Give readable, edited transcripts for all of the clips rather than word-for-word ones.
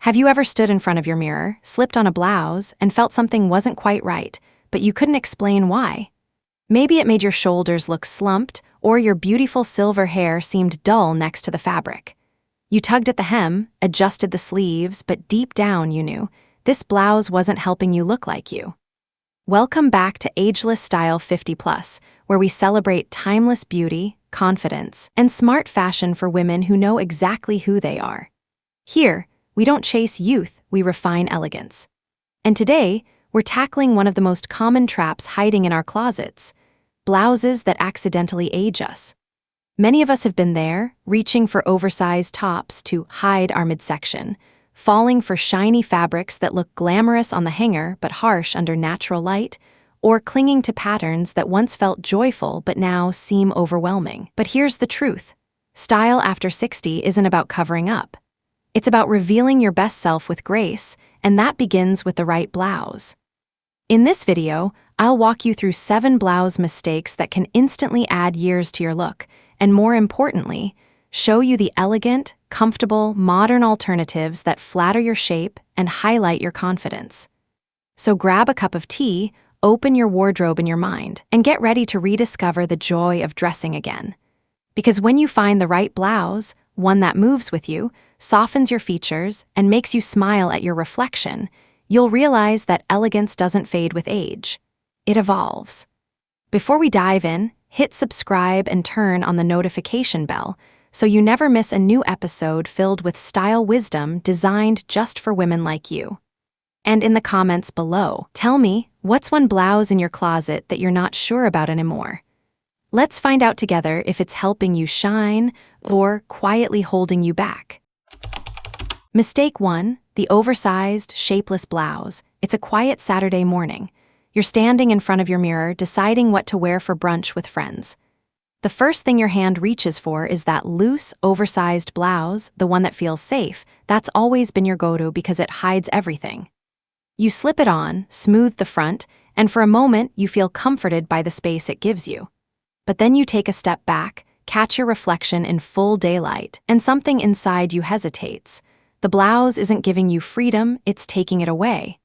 Have you ever stood in front of your mirror, slipped on a blouse, and felt something wasn't quite right, but you couldn't explain why? Maybe it made your shoulders look slumped, or your beautiful silver hair seemed dull next to the fabric. You tugged at the hem, adjusted the sleeves, but deep down you knew this blouse wasn't helping you look like you. Welcome back to Ageless Style 50+, where we celebrate timeless beauty, confidence, and smart fashion for women who know exactly who they are. Here, we don't chase youth, we refine elegance. And today, we're tackling one of the most common traps hiding in our closets: blouses that accidentally age us. Many of us have been there, reaching for oversized tops to hide our midsection, falling for shiny fabrics that look glamorous on the hanger but harsh under natural light, or clinging to patterns that once felt joyful but now seem overwhelming. But here's the truth: style after 60 isn't about covering up. It's about revealing your best self with grace, and that begins with the right blouse. In this video, I'll walk you through 7 blouse mistakes that can instantly add years to your look, and more importantly, show you the elegant, comfortable, modern alternatives that flatter your shape and highlight your confidence. So grab a cup of tea, open your wardrobe in your mind, and get ready to rediscover the joy of dressing again. Because when you find the right blouse, one that moves with you, softens your features, and makes you smile at your reflection, you'll realize that elegance doesn't fade with age. It evolves. Before we dive in, hit subscribe and turn on the notification bell so you never miss a new episode filled with style wisdom designed just for women like you. And in the comments below, tell me, what's one blouse in your closet that you're not sure about anymore? Let's find out together if it's helping you shine or quietly holding you back. Mistake 1, the oversized, shapeless blouse. It's a quiet Saturday morning. You're standing in front of your mirror, deciding what to wear for brunch with friends. The first thing your hand reaches for is that loose, oversized blouse, the one that feels safe. That's always been your go-to because it hides everything. You slip it on, smooth the front, and for a moment you feel comforted by the space it gives you. But then you take a step back, catch your reflection in full daylight, and something inside you hesitates. The blouse isn't giving you freedom, it's taking it away.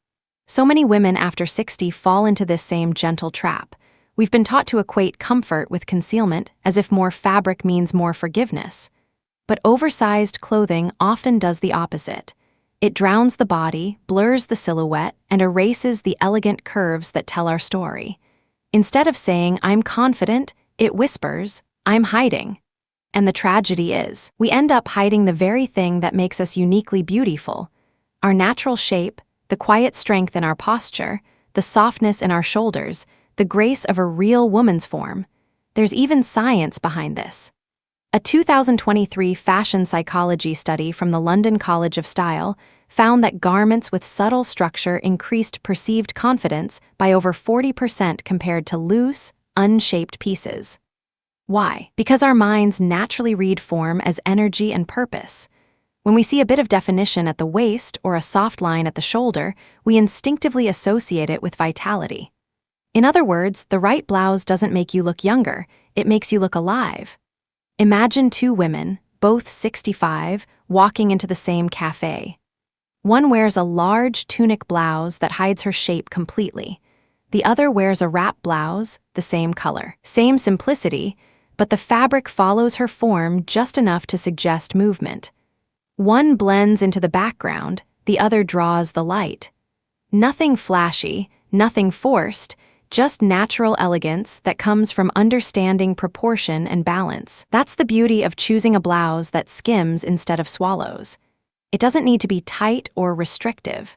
So many women after 60 fall into this same gentle trap. We've been taught to equate comfort with concealment, as if more fabric means more forgiveness. But oversized clothing often does the opposite. It drowns the body, blurs the silhouette, and erases the elegant curves that tell our story. Instead of saying, "I'm confident," it whispers, "I'm hiding." And the tragedy is, we end up hiding the very thing that makes us uniquely beautiful: our natural shape, the quiet strength in our posture, the softness in our shoulders, the grace of a real woman's form. There's even science behind this. A 2023 fashion psychology study from the London College of Style found that garments with subtle structure increased perceived confidence by over 40% compared to loose, unshaped pieces. Why? Because our minds naturally read form as energy and purpose. When we see a bit of definition at the waist or a soft line at the shoulder, we instinctively associate it with vitality. In other words, the right blouse doesn't make you look younger, it makes you look alive. Imagine 2 women, both 65, walking into the same cafe. One wears a large tunic blouse that hides her shape completely. The other wears a wrap blouse, the same color, same simplicity, but the fabric follows her form just enough to suggest movement. One blends into the background, the other draws the light. Nothing flashy, nothing forced, just natural elegance that comes from understanding proportion and balance. That's the beauty of choosing a blouse that skims instead of swallows. It doesn't need to be tight or restrictive.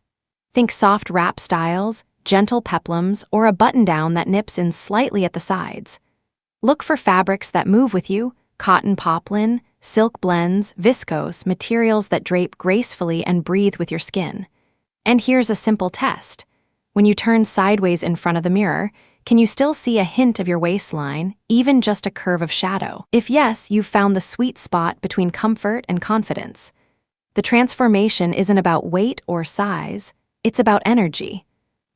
Think soft wrap styles, gentle peplums, or a button-down that nips in slightly at the sides. Look for fabrics that move with you: cotton poplin, silk blends, viscose, materials that drape gracefully and breathe with your skin. And here's a simple test. When you turn sideways in front of the mirror, can you still see a hint of your waistline, even just a curve of shadow? If yes, you've found the sweet spot between comfort and confidence. The transformation isn't about weight or size, it's about energy.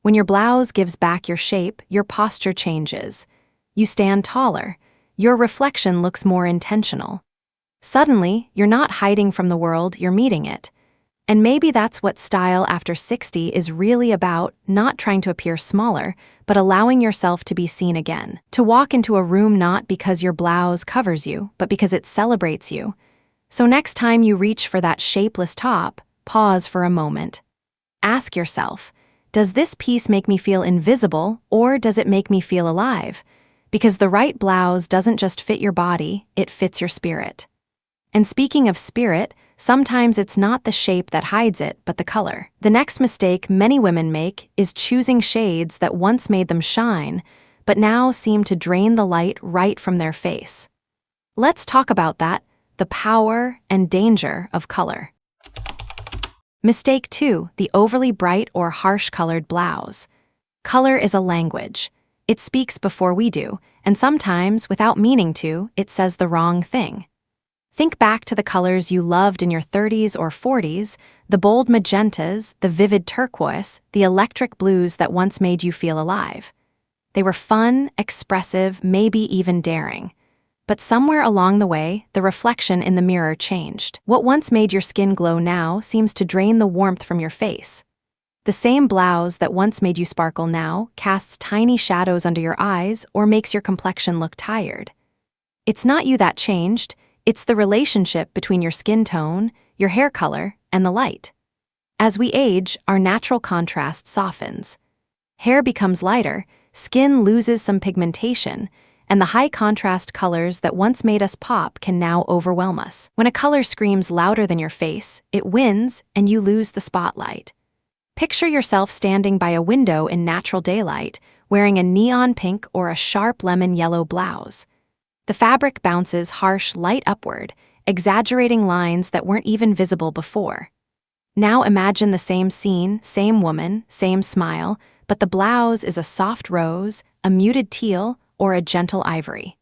When your blouse gives back your shape, your posture changes. You stand taller. Your reflection looks more intentional. Suddenly, you're not hiding from the world, you're meeting it. And maybe that's what style after 60 is really about, not trying to appear smaller, but allowing yourself to be seen again. To walk into a room not because your blouse covers you, but because it celebrates you. So next time you reach for that shapeless top, pause for a moment. Ask yourself, does this piece make me feel invisible, or does it make me feel alive? Because the right blouse doesn't just fit your body, it fits your spirit. And speaking of spirit, sometimes it's not the shape that hides it, but the color. The next mistake many women make is choosing shades that once made them shine, but now seem to drain the light right from their face. Let's talk about that, the power and danger of color. Mistake 2, the overly bright or harsh-colored blouse. Color is a language. It speaks before we do, and sometimes, without meaning to, it says the wrong thing. Think back to the colors you loved in your 30s or 40s, the bold magentas, the vivid turquoise, the electric blues that once made you feel alive. They were fun, expressive, maybe even daring. But somewhere along the way, the reflection in the mirror changed. What once made your skin glow now seems to drain the warmth from your face. The same blouse that once made you sparkle now casts tiny shadows under your eyes or makes your complexion look tired. It's not you that changed, it's the relationship between your skin tone, your hair color, and the light. As we age, our natural contrast softens. Hair becomes lighter, skin loses some pigmentation, and the high-contrast colors that once made us pop can now overwhelm us. When a color screams louder than your face, it wins and you lose the spotlight. Picture yourself standing by a window in natural daylight, wearing a neon pink or a sharp lemon yellow blouse. The fabric bounces harsh light upward, exaggerating lines that weren't even visible before. Now imagine the same scene, same woman, same smile, but the blouse is a soft rose, a muted teal, or a gentle ivory.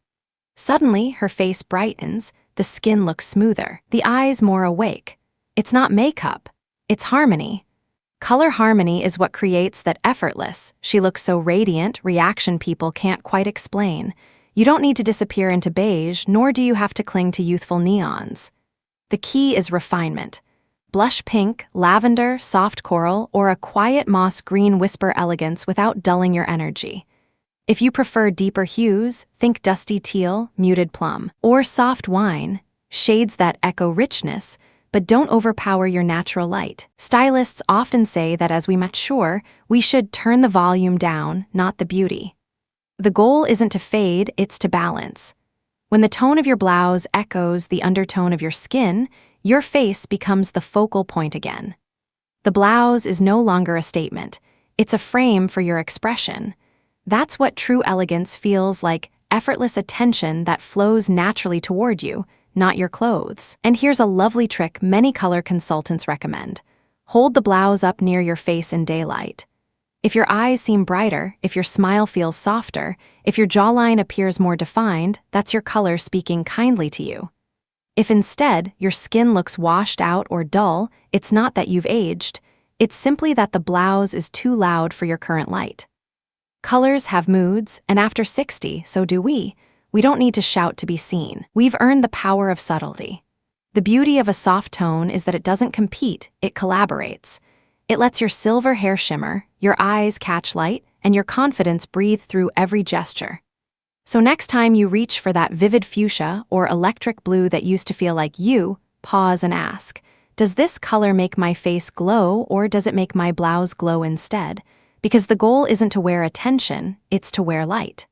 Suddenly, her face brightens, the skin looks smoother, the eyes more awake. It's not makeup, it's harmony. Color harmony is what creates that effortless, she looks so radiant, reaction people can't quite explain. You don't need to disappear into beige, nor do you have to cling to youthful neons. The key is refinement. Blush pink, lavender, soft coral, or a quiet moss green whisper elegance without dulling your energy. If you prefer deeper hues, think dusty teal, muted plum, or soft wine, shades that echo richness, but don't overpower your natural light. Stylists often say that as we mature, we should turn the volume down, not the beauty. The goal isn't to fade, it's to balance. When the tone of your blouse echoes the undertone of your skin, your face becomes the focal point again. The blouse is no longer a statement, it's a frame for your expression. That's what true elegance feels like, effortless attention that flows naturally toward you, not your clothes. And here's a lovely trick many color consultants recommend. Hold the blouse up near your face in daylight. If your eyes seem brighter, if your smile feels softer, if your jawline appears more defined, that's your color speaking kindly to you. If instead your skin looks washed out or dull, it's not that you've aged, it's simply that the blouse is too loud for your current light. Colors have moods, and after 60, so do we. We don't need to shout to be seen. We've earned the power of subtlety. The beauty of a soft tone is that it doesn't compete, it collaborates. It lets your silver hair shimmer, your eyes catch light, and your confidence breathe through every gesture. So next time you reach for that vivid fuchsia or electric blue that used to feel like you, pause and ask, does this color make my face glow or does it make my blouse glow instead? Because the goal isn't to wear attention, it's to wear light.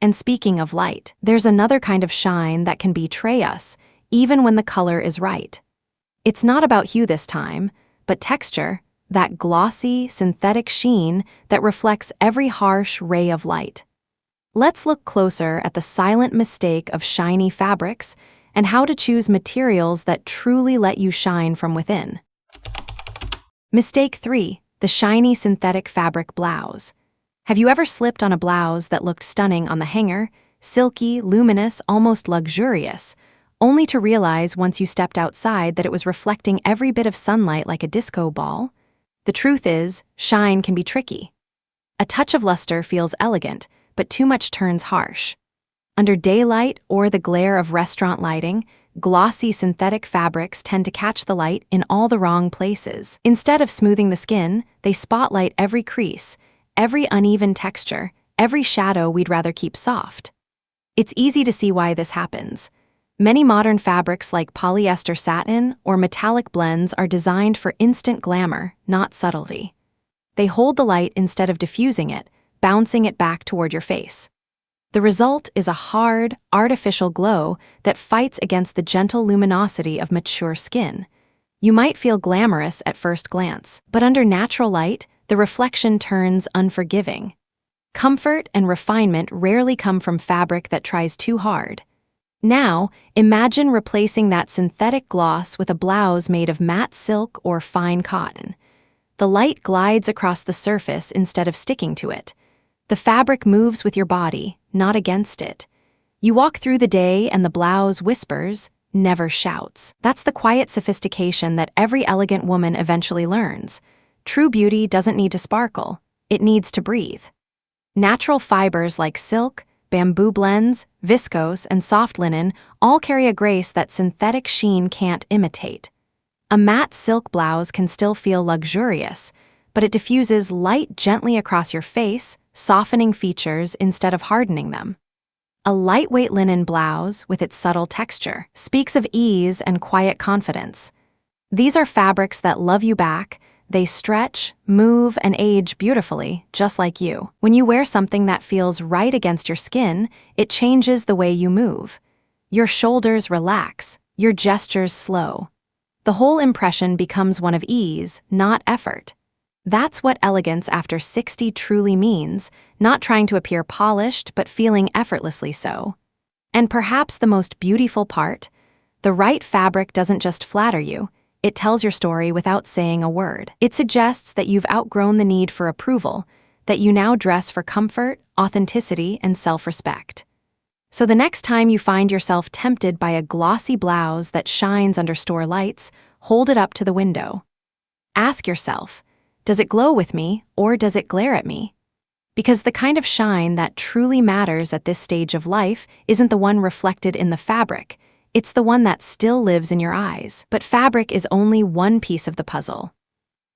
And speaking of light, there's another kind of shine that can betray us, even when the color is right. It's not about hue this time, but texture, that glossy, synthetic sheen that reflects every harsh ray of light. Let's look closer at the silent mistake of shiny fabrics and how to choose materials that truly let you shine from within. Mistake 3, the shiny synthetic fabric blouse. Have you ever slipped on a blouse that looked stunning on the hanger, silky, luminous, almost luxurious, only to realize once you stepped outside that it was reflecting every bit of sunlight like a disco ball? The truth is, shine can be tricky. A touch of luster feels elegant, but too much turns harsh. Under daylight or the glare of restaurant lighting, glossy synthetic fabrics tend to catch the light in all the wrong places. Instead of smoothing the skin, they spotlight every crease, every uneven texture, every shadow we'd rather keep soft. It's easy to see why this happens. Many modern fabrics like polyester satin or metallic blends are designed for instant glamour, not subtlety. They hold the light instead of diffusing it, bouncing it back toward your face. The result is a hard, artificial glow that fights against the gentle luminosity of mature skin. You might feel glamorous at first glance, but under natural light, the reflection turns unforgiving. Comfort and refinement rarely come from fabric that tries too hard. Now, imagine replacing that synthetic gloss with a blouse made of matte silk or fine cotton. The light glides across the surface instead of sticking to it. The fabric moves with your body, not against it. You walk through the day and the blouse whispers, never shouts. That's the quiet sophistication that every elegant woman eventually learns. True beauty doesn't need to sparkle, it needs to breathe. Natural fibers like silk, bamboo blends, viscose, and soft linen all carry a grace that synthetic sheen can't imitate. A matte silk blouse can still feel luxurious, but it diffuses light gently across your face, softening features instead of hardening them. A lightweight linen blouse, with its subtle texture, speaks of ease and quiet confidence. These are fabrics that love you back. They stretch, move, and age beautifully, just like you. When you wear something that feels right against your skin, it changes the way you move. Your shoulders relax, your gestures slow. The whole impression becomes one of ease, not effort. That's what elegance after 60 truly means, not trying to appear polished but feeling effortlessly so. And perhaps the most beautiful part, the right fabric doesn't just flatter you, it tells your story without saying a word. It suggests that you've outgrown the need for approval, that you now dress for comfort, authenticity, and self-respect. So the next time you find yourself tempted by a glossy blouse that shines under store lights, hold it up to the window. Ask yourself, does it glow with me or does it glare at me? Because the kind of shine that truly matters at this stage of life isn't the one reflected in the fabric, it's the one that still lives in your eyes. But fabric is only one piece of the puzzle.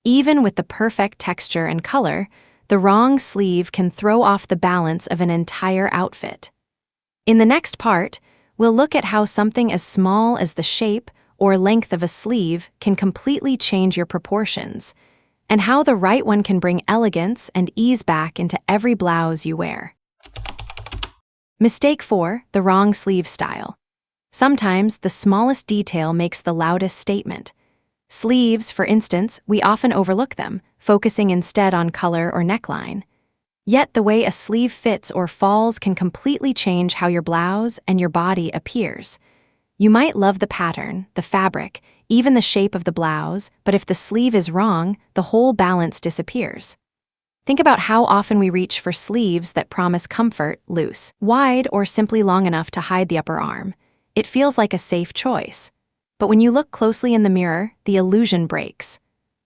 Even with the perfect texture and color, the wrong sleeve can throw off the balance of an entire outfit. In the next part, we'll look at how something as small as the shape or length of a sleeve can completely change your proportions, and how the right one can bring elegance and ease back into every blouse you wear. Mistake 4, the wrong sleeve style. Sometimes the smallest detail makes the loudest statement. Sleeves, for instance, we often overlook them, focusing instead on color or neckline. Yet the way a sleeve fits or falls can completely change how your blouse and your body appears. You might love the pattern, the fabric, even the shape of the blouse, but if the sleeve is wrong, the whole balance disappears. Think about how often we reach for sleeves that promise comfort, loose, wide, or simply long enough to hide the upper arm. It feels like a safe choice. But when you look closely in the mirror, the illusion breaks.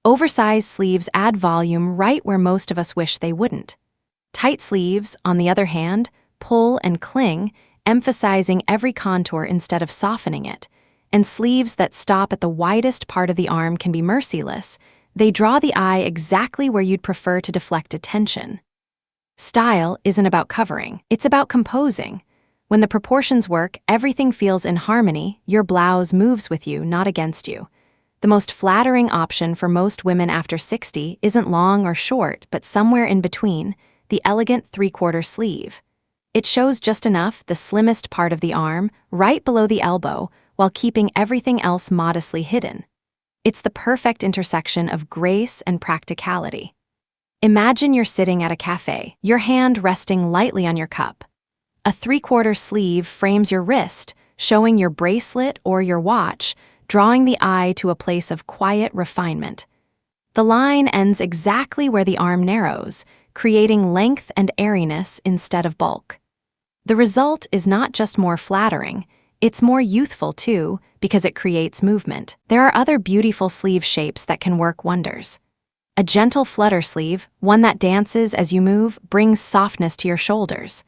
Oversized sleeves add volume right where most of us wish they wouldn't. Tight sleeves, on the other hand, pull and cling, emphasizing every contour instead of softening it. And sleeves that stop at the widest part of the arm can be merciless. They draw the eye exactly where you'd prefer to deflect attention. Style isn't about covering, it's about composing. When the proportions work, everything feels in harmony, your blouse moves with you, not against you. The most flattering option for most women after 60 isn't long or short, but somewhere in between, the elegant 3/4 sleeve. It shows just enough, the slimmest part of the arm, right below the elbow, while keeping everything else modestly hidden. It's the perfect intersection of grace and practicality. Imagine you're sitting at a cafe, your hand resting lightly on your cup. A 3/4 sleeve frames your wrist, showing your bracelet or your watch, drawing the eye to a place of quiet refinement. The line ends exactly where the arm narrows, creating length and airiness instead of bulk. The result is not just more flattering, it's more youthful too, because it creates movement. There are other beautiful sleeve shapes that can work wonders. A gentle flutter sleeve, one that dances as you move, brings softness to your shoulders.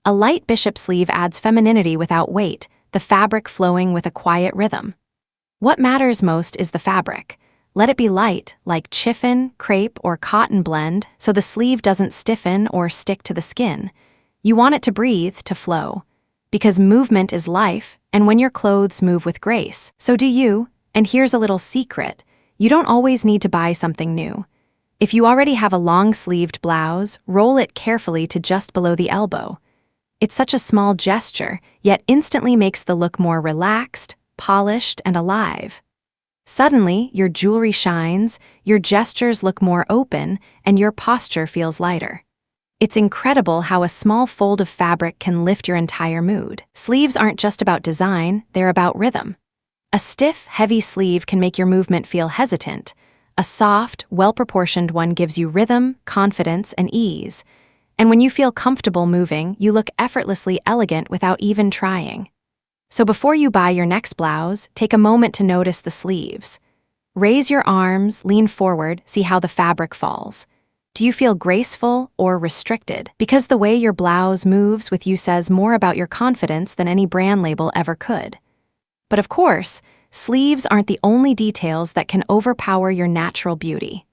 A light bishop sleeve adds femininity without weight, the fabric flowing with a quiet rhythm. What matters most is the fabric. Let it be light, like chiffon, crepe, or cotton blend, so the sleeve doesn't stiffen or stick to the skin. You want it to breathe, to flow. Because movement is life, and when your clothes move with grace, so do you. And here's a little secret. You don't always need to buy something new. If you already have a long-sleeved blouse, roll it carefully to just below the elbow. It's such a small gesture, yet instantly makes the look more relaxed, polished, and alive. Suddenly, your jewelry shines, your gestures look more open, and your posture feels lighter. It's incredible how a small fold of fabric can lift your entire mood. Sleeves aren't just about design, they're about rhythm. A stiff, heavy sleeve can make your movement feel hesitant. A soft, well-proportioned one gives you rhythm, confidence, and ease. And when you feel comfortable moving, you look effortlessly elegant without even trying. So before you buy your next blouse, take a moment to notice the sleeves. Raise your arms, lean forward, see how the fabric falls. Do you feel graceful or restricted? Because the way your blouse moves with you says more about your confidence than any brand label ever could. But of course, sleeves aren't the only details that can overpower your natural beauty.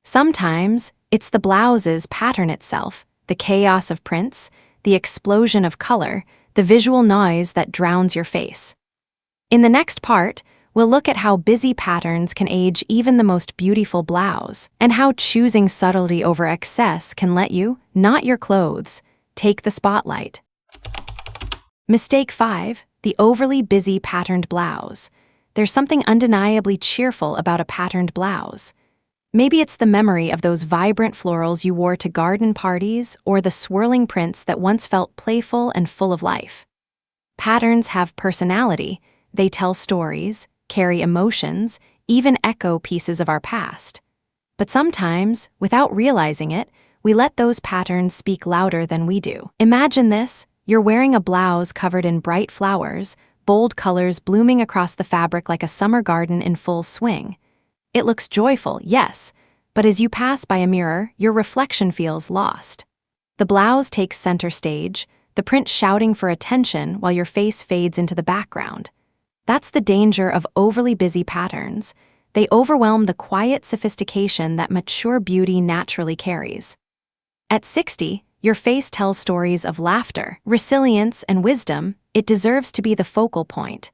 Sometimes, it's the blouse's pattern itself, the chaos of prints, the explosion of color, the visual noise that drowns your face. In the next part, we'll look at how busy patterns can age even the most beautiful blouse, and how choosing subtlety over excess can let you, not your clothes, take the spotlight. Mistake 5. The overly busy patterned blouse. There's something undeniably cheerful about a patterned blouse. Maybe it's the memory of those vibrant florals you wore to garden parties or the swirling prints that once felt playful and full of life. Patterns have personality, they tell stories, carry emotions, even echo pieces of our past. But sometimes, without realizing it, we let those patterns speak louder than we do. Imagine this. You're wearing a blouse covered in bright flowers, bold colors blooming across the fabric like a summer garden in full swing. It looks joyful, yes, but as you pass by a mirror, your reflection feels lost. The blouse takes center stage, the print shouting for attention while your face fades into the background. That's the danger of overly busy patterns. They overwhelm the quiet sophistication that mature beauty naturally carries. At 60, your face tells stories of laughter, resilience, and wisdom. It deserves to be the focal point.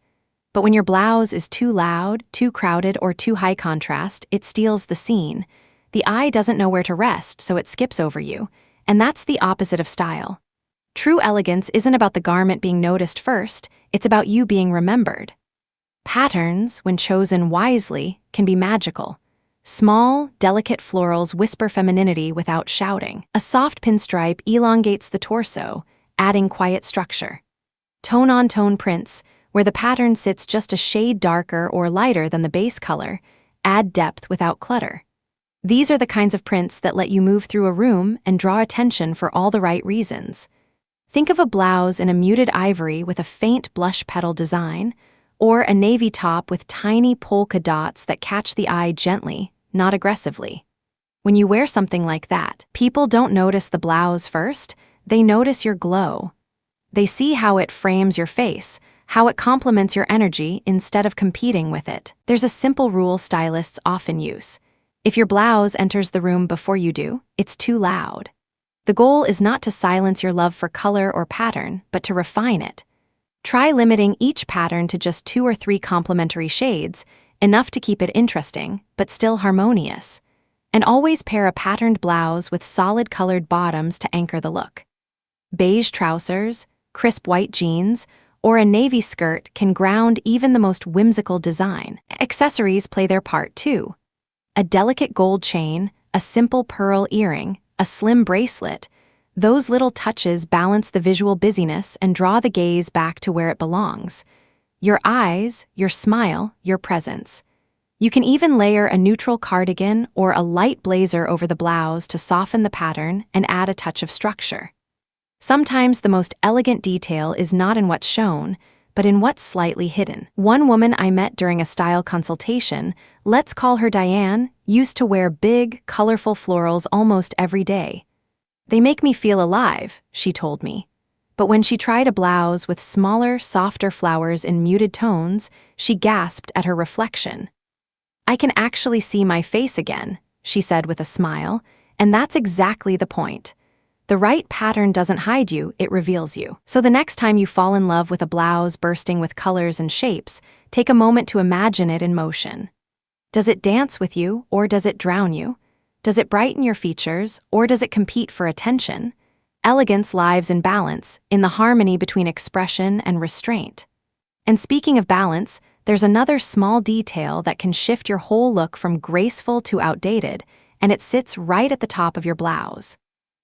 But when your blouse is too loud, too crowded, or too high contrast, it steals the scene. The eye doesn't know where to rest, so it skips over you. And that's the opposite of style. True elegance isn't about the garment being noticed first, it's about you being remembered. Patterns, when chosen wisely, can be magical. Small, delicate florals whisper femininity without shouting. A soft pinstripe elongates the torso, adding quiet structure. Tone-on-tone prints, where the pattern sits just a shade darker or lighter than the base color, add depth without clutter. These are the kinds of prints that let you move through a room and draw attention for all the right reasons. Think of a blouse in a muted ivory with a faint blush petal design, or a navy top with tiny polka dots that catch the eye gently, not aggressively. When you wear something like that, people don't notice the blouse first, they notice your glow. They see how it frames your face, how it complements your energy instead of competing with it. There's a simple rule stylists often use. If your blouse enters the room before you do, it's too loud. The goal is not to silence your love for color or pattern, but to refine it. Try limiting each pattern to just 2 or 3 complementary shades, enough to keep it interesting, but still harmonious. And always pair a patterned blouse with solid colored bottoms to anchor the look. Beige trousers, crisp white jeans, or a navy skirt can ground even the most whimsical design. Accessories play their part too. A delicate gold chain, a simple pearl earring, a slim bracelet, those little touches balance the visual busyness and draw the gaze back to where it belongs. Your eyes, your smile, your presence. You can even layer a neutral cardigan or a light blazer over the blouse to soften the pattern and add a touch of structure. Sometimes the most elegant detail is not in what's shown, but in what's slightly hidden. One woman I met during a style consultation, let's call her Diane, used to wear big, colorful florals almost every day. They make me feel alive, she told me. But when she tried a blouse with smaller, softer flowers in muted tones, she gasped at her reflection. "I can actually see my face again," she said with a smile, and that's exactly the point. The right pattern doesn't hide you, it reveals you. So the next time you fall in love with a blouse bursting with colors and shapes, take a moment to imagine it in motion. Does it dance with you, or does it drown you? Does it brighten your features, or does it compete for attention? Elegance lives in balance, in the harmony between expression and restraint. And speaking of balance, there's another small detail that can shift your whole look from graceful to outdated, and it sits right at the top of your blouse.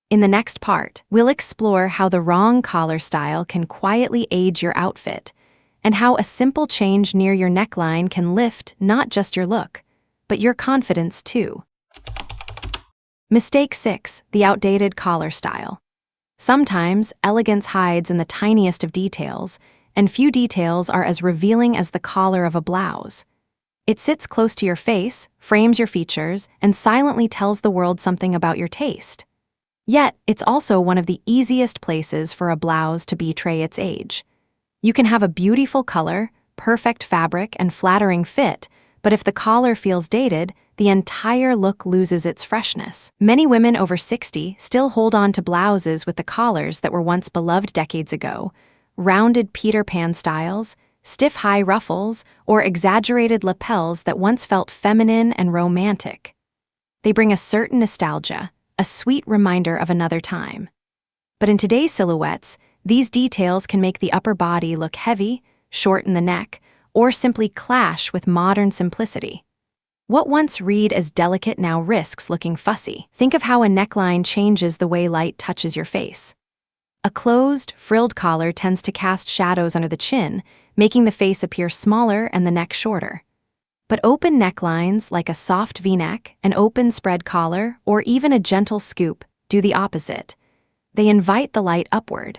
In the next part, we'll explore how the wrong collar style can quietly age your outfit, and how a simple change near your neckline can lift not just your look, but your confidence too. Mistake 6: the outdated collar style. Sometimes, elegance hides in the tiniest of details, and few details are as revealing as the collar of a blouse. It sits close to your face, frames your features, and silently tells the world something about your taste. Yet, it's also one of the easiest places for a blouse to betray its age. You can have a beautiful color, perfect fabric, and flattering fit, but if the collar feels dated, the entire look loses its freshness. Many women over 60 still hold on to blouses with the collars that were once beloved decades ago: rounded Peter Pan styles, stiff high ruffles, or exaggerated lapels that once felt feminine and romantic. They bring a certain nostalgia, a sweet reminder of another time. But in today's silhouettes, these details can make the upper body look heavy, shorten the neck, or simply clash with modern simplicity. What once read as delicate now risks looking fussy. Think of how a neckline changes the way light touches your face. A closed, frilled collar tends to cast shadows under the chin, making the face appear smaller and the neck shorter. But open necklines, like a soft V-neck, an open spread collar, or even a gentle scoop, do the opposite. They invite the light upward.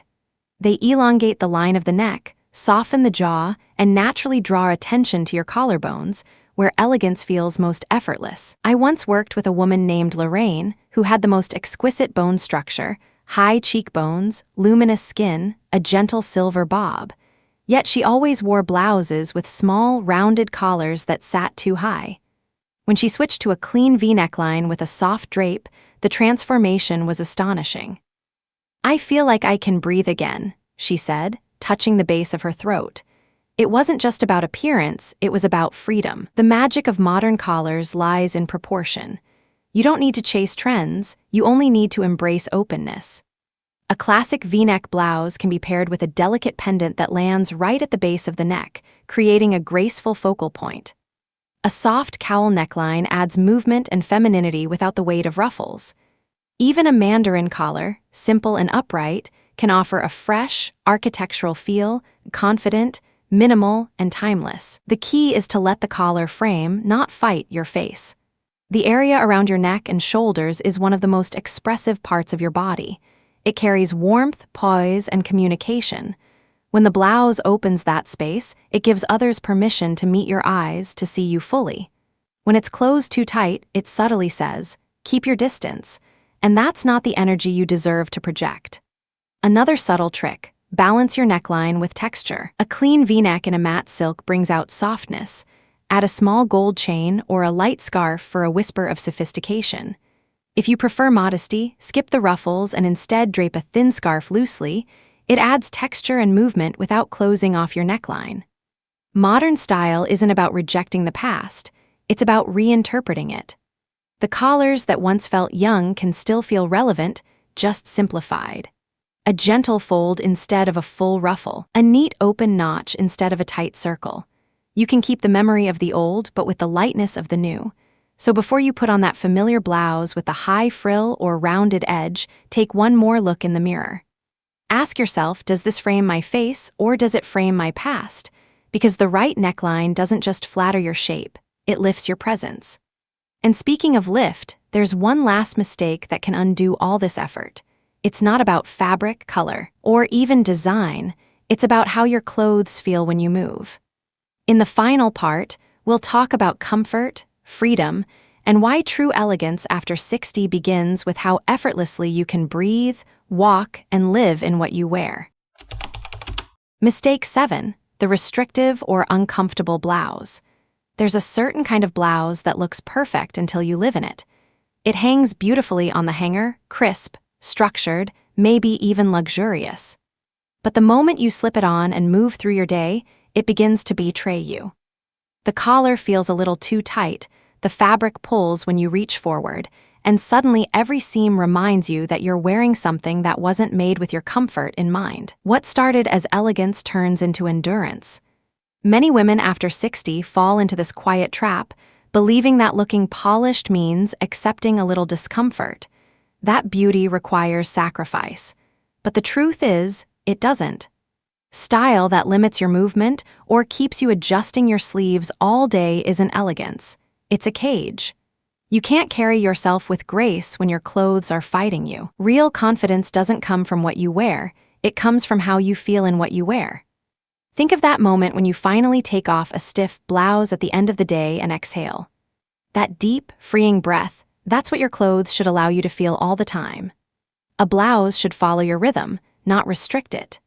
They elongate the line of the neck, soften the jaw, and naturally draw attention to your collarbones, where elegance feels most effortless. I once worked with a woman named Lorraine, who had the most exquisite bone structure, high cheekbones, luminous skin, a gentle silver bob. Yet she always wore blouses with small, rounded collars that sat too high. When she switched to a clean V-neckline with a soft drape, the transformation was astonishing. "I feel like I can breathe again," she said, touching the base of her throat. It wasn't just about appearance, it was about freedom. The magic of modern collars lies in proportion. You don't need to chase trends, you only need to embrace openness. A classic V-neck blouse can be paired with a delicate pendant that lands right at the base of the neck, creating a graceful focal point. A soft cowl neckline adds movement and femininity without the weight of ruffles. Even a mandarin collar, simple and upright, can offer a fresh, architectural feel, confident, minimal, and timeless. The key is to let the collar frame, not fight, your face. The area around your neck and shoulders is one of the most expressive parts of your body. It carries warmth, poise, and communication. When the blouse opens that space, it gives others permission to meet your eyes, to see you fully. When it's closed too tight, it subtly says, "Keep your distance," and that's not the energy you deserve to project. Another subtle trick: balance your neckline with texture. A clean V-neck in a matte silk brings out softness. Add a small gold chain or a light scarf for a whisper of sophistication. If you prefer modesty, skip the ruffles and instead drape a thin scarf loosely. It adds texture and movement without closing off your neckline. Modern style isn't about rejecting the past, it's about reinterpreting it. The collars that once felt young can still feel relevant, just simplified. A gentle fold instead of a full ruffle, a neat open notch instead of a tight circle. You can keep the memory of the old, but with the lightness of the new. So before you put on that familiar blouse with the high frill or rounded edge, take one more look in the mirror. Ask yourself, does this frame my face or does it frame my past? Because the right neckline doesn't just flatter your shape, it lifts your presence. And speaking of lift, there's one last mistake that can undo all this effort. It's not about fabric, color, or even design. It's about how your clothes feel when you move. In the final part, we'll talk about comfort, freedom, and why true elegance after 60 begins with how effortlessly you can breathe, walk, and live in what you wear. Mistake 7. The restrictive or uncomfortable blouse. There's a certain kind of blouse that looks perfect until you live in it. It hangs beautifully on the hanger, crisp, structured, maybe even luxurious. But the moment you slip it on and move through your day, it begins to betray you. The collar feels a little too tight, the fabric pulls when you reach forward, and suddenly every seam reminds you that you're wearing something that wasn't made with your comfort in mind. What started as elegance turns into endurance. Many women after 60 fall into this quiet trap, believing that looking polished means accepting a little discomfort. That beauty requires sacrifice. But the truth is, it doesn't. Style that limits your movement or keeps you adjusting your sleeves all day isn't elegance. It's a cage. You can't carry yourself with grace when your clothes are fighting you. Real confidence doesn't come from what you wear, it comes from how you feel in what you wear. Think of that moment when you finally take off a stiff blouse at the end of the day and exhale. That deep, freeing breath, that's what your clothes should allow you to feel all the time. A blouse should follow your rhythm, not restrict it.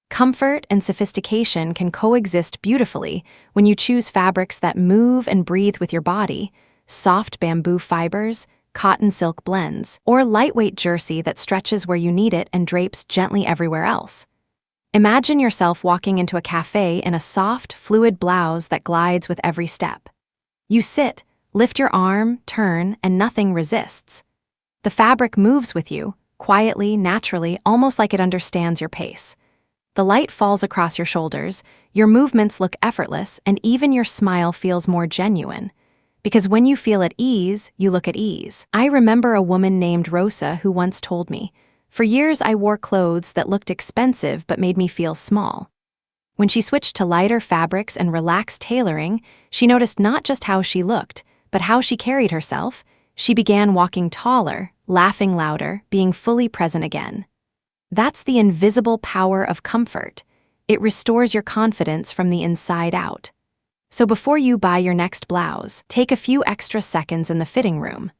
Comfort and sophistication can coexist beautifully when you choose fabrics that move and breathe with your body, soft bamboo fibers, cotton silk blends, or lightweight jersey that stretches where you need it and drapes gently everywhere else. Imagine yourself walking into a cafe in a soft, fluid blouse that glides with every step. You sit, lift your arm, turn, and nothing resists. The fabric moves with you, quietly, naturally, almost like it understands your pace. The light falls across your shoulders, your movements look effortless, and even your smile feels more genuine. Because when you feel at ease, you look at ease. I remember a woman named Rosa who once told me, "For years I wore clothes that looked expensive but made me feel small." When she switched to lighter fabrics and relaxed tailoring, she noticed not just how she looked, but how she carried herself. She began walking taller, laughing louder, being fully present again. That's the invisible power of comfort. It restores your confidence from the inside out. So before you buy your next blouse, take a few extra seconds in the fitting room.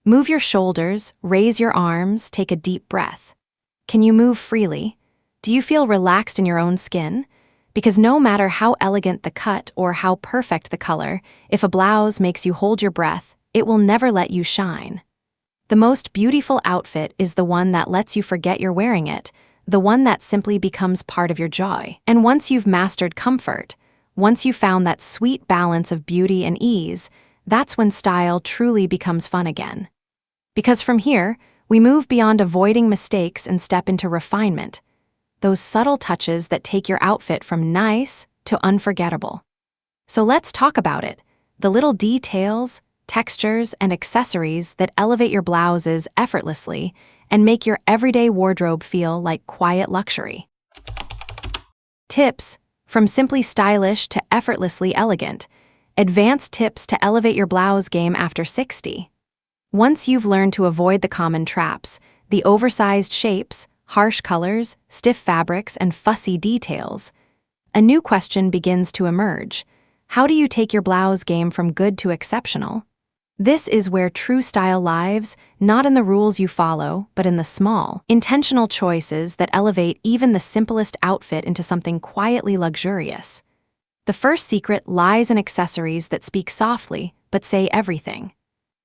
Move your shoulders, raise your arms, take a deep breath. Can you move freely? Do you feel relaxed in your own skin? Because no matter how elegant the cut or how perfect the color, if a blouse makes you hold your breath, it will never let you shine. The most beautiful outfit is the one that lets you forget you're wearing it, the one that simply becomes part of your joy. And once you've mastered comfort, once you've found that sweet balance of beauty and ease, that's when style truly becomes fun again. Because from here, we move beyond avoiding mistakes and step into refinement, those subtle touches that take your outfit from nice to unforgettable. So let's talk about it, the little details, textures, and accessories that elevate your blouses effortlessly and make your everyday wardrobe feel like quiet luxury. Tips: from simply stylish to effortlessly elegant, advanced tips to elevate your blouse game after 60. Once you've learned to avoid the common traps, the oversized shapes, harsh colors, stiff fabrics, and fussy details, a new question begins to emerge. How do you take your blouse game from good to exceptional? This is where true style lives, not in the rules you follow, but in the small, intentional choices that elevate even the simplest outfit into something quietly luxurious. The first secret lies in accessories that speak softly, but say everything.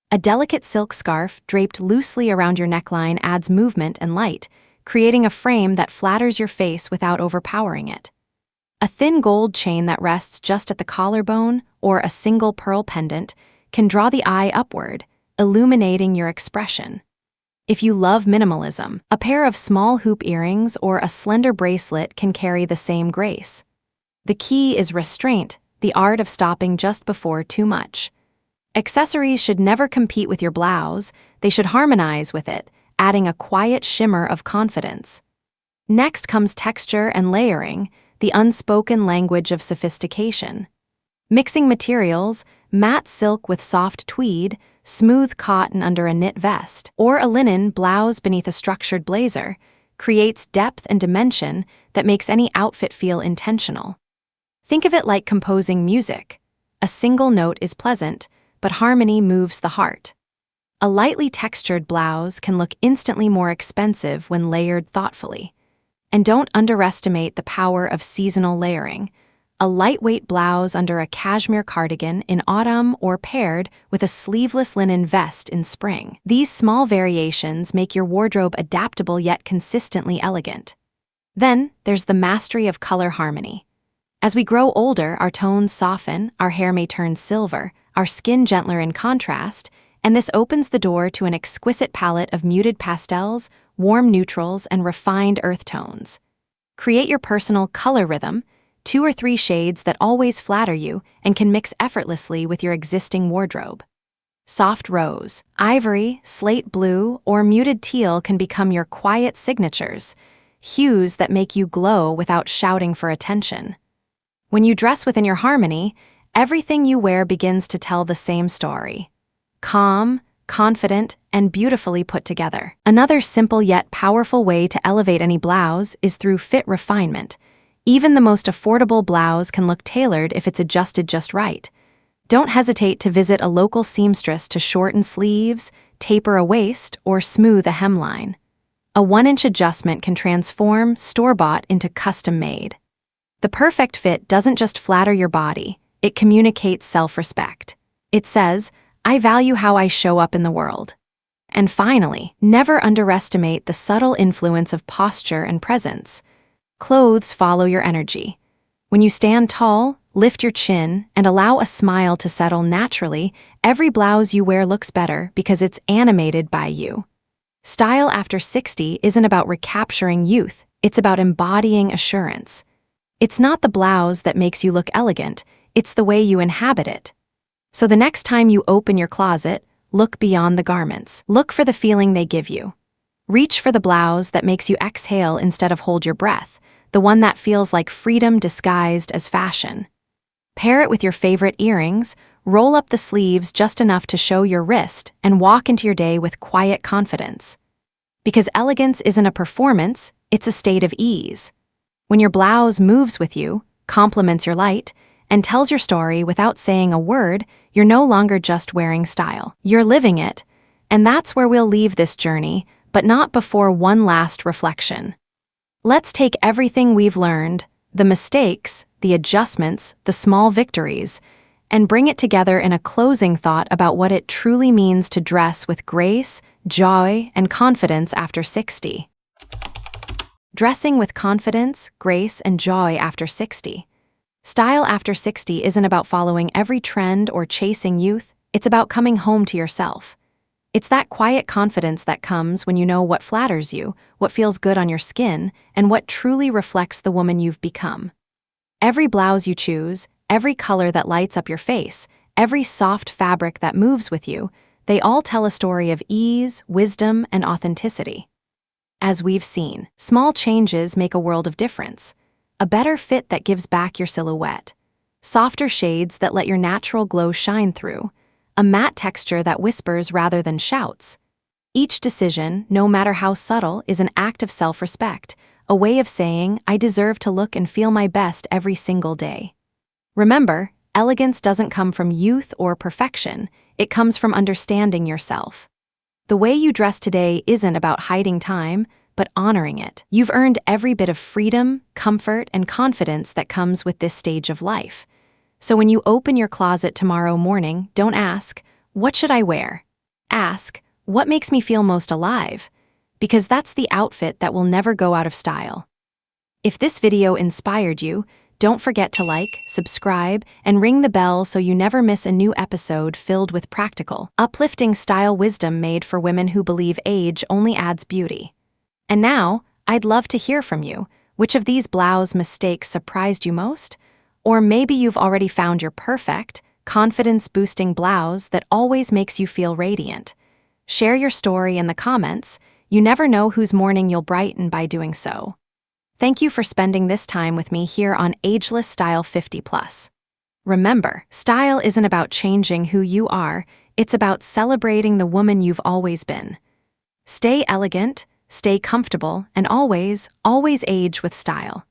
A delicate silk scarf draped loosely around your neckline adds movement and light, creating a frame that flatters your face without overpowering it. A thin gold chain that rests just at the collarbone, or a single pearl pendant, can draw the eye upward, illuminating your expression. If you love minimalism, a pair of small hoop earrings or a slender bracelet can carry the same grace. The key is restraint, the art of stopping just before too much. Accessories should never compete with your blouse, they should harmonize with it, adding a quiet shimmer of confidence. Next comes texture and layering, the unspoken language of sophistication. Mixing materials, matte silk with soft tweed, smooth cotton under a knit vest, or a linen blouse beneath a structured blazer, creates depth and dimension that makes any outfit feel intentional. Think of it like composing music. A single note is pleasant, but harmony moves the heart. A lightly textured blouse can look instantly more expensive when layered thoughtfully. And don't underestimate the power of seasonal layering. A lightweight blouse under a cashmere cardigan in autumn or paired with a sleeveless linen vest in spring. These small variations make your wardrobe adaptable yet consistently elegant. Then, there's the mastery of color harmony. As we grow older, our tones soften, our hair may turn silver, our skin gentler in contrast, and this opens the door to an exquisite palette of muted pastels, warm neutrals, and refined earth tones. Create your personal color rhythm, 2 or 3 shades that always flatter you and can mix effortlessly with your existing wardrobe. Soft rose, ivory, slate blue, or muted teal can become your quiet signatures, hues that make you glow without shouting for attention. When you dress within your harmony, everything you wear begins to tell the same story. Calm, confident, and beautifully put together. Another simple yet powerful way to elevate any blouse is through fit refinement. Even the most affordable blouse can look tailored if it's adjusted just right. Don't hesitate to visit a local seamstress to shorten sleeves, taper a waist, or smooth a hemline. A 1-inch adjustment can transform store-bought into custom-made. The perfect fit doesn't just flatter your body, it communicates self-respect. It says, "I value how I show up in the world." And finally, never underestimate the subtle influence of posture and presence. Clothes follow your energy. When you stand tall, lift your chin, and allow a smile to settle naturally, every blouse you wear looks better because it's animated by you. Style after 60 isn't about recapturing youth, it's about embodying assurance. It's not the blouse that makes you look elegant, it's the way you inhabit it. So the next time you open your closet, look beyond the garments. Look for the feeling they give you. Reach for the blouse that makes you exhale instead of hold your breath, the one that feels like freedom disguised as fashion. Pair it with your favorite earrings, roll up the sleeves just enough to show your wrist, and walk into your day with quiet confidence. Because elegance isn't a performance, it's a state of ease. When your blouse moves with you, complements your light, and tells your story without saying a word, you're no longer just wearing style. You're living it, and that's where we'll leave this journey, but not before one last reflection. Let's take everything we've learned, the mistakes, the adjustments, the small victories, and bring it together in a closing thought about what it truly means to dress with grace, joy, and confidence after 60. Dressing with confidence, grace, and joy after 60. Style after 60 isn't about following every trend or chasing youth, it's about coming home to yourself. It's that quiet confidence that comes when you know what flatters you, what feels good on your skin, and what truly reflects the woman you've become. Every blouse you choose, every color that lights up your face, every soft fabric that moves with you, they all tell a story of ease, wisdom, and authenticity. As we've seen, small changes make a world of difference. A better fit that gives back your silhouette. Softer shades that let your natural glow shine through. A matte texture that whispers rather than shouts. Each decision, no matter how subtle, is an act of self-respect, a way of saying, I deserve to look and feel my best every single day. Remember, elegance doesn't come from youth or perfection, it comes from understanding yourself. The way you dress today isn't about hiding time, but honoring it. You've earned every bit of freedom, comfort, and confidence that comes with this stage of life. So when you open your closet tomorrow morning, don't ask, what should I wear? Ask, what makes me feel most alive? Because that's the outfit that will never go out of style. If this video inspired you, don't forget to like, subscribe, and ring the bell so you never miss a new episode filled with practical, uplifting style wisdom made for women who believe age only adds beauty. And now, I'd love to hear from you. Which of these blouse mistakes surprised you most? Or maybe you've already found your perfect, confidence-boosting blouse that always makes you feel radiant. Share your story in the comments. You never know whose morning you'll brighten by doing so. Thank you for spending this time with me here on Ageless Style 50+. Remember, style isn't about changing who you are, it's about celebrating the woman you've always been. Stay elegant, stay comfortable, and always age with style.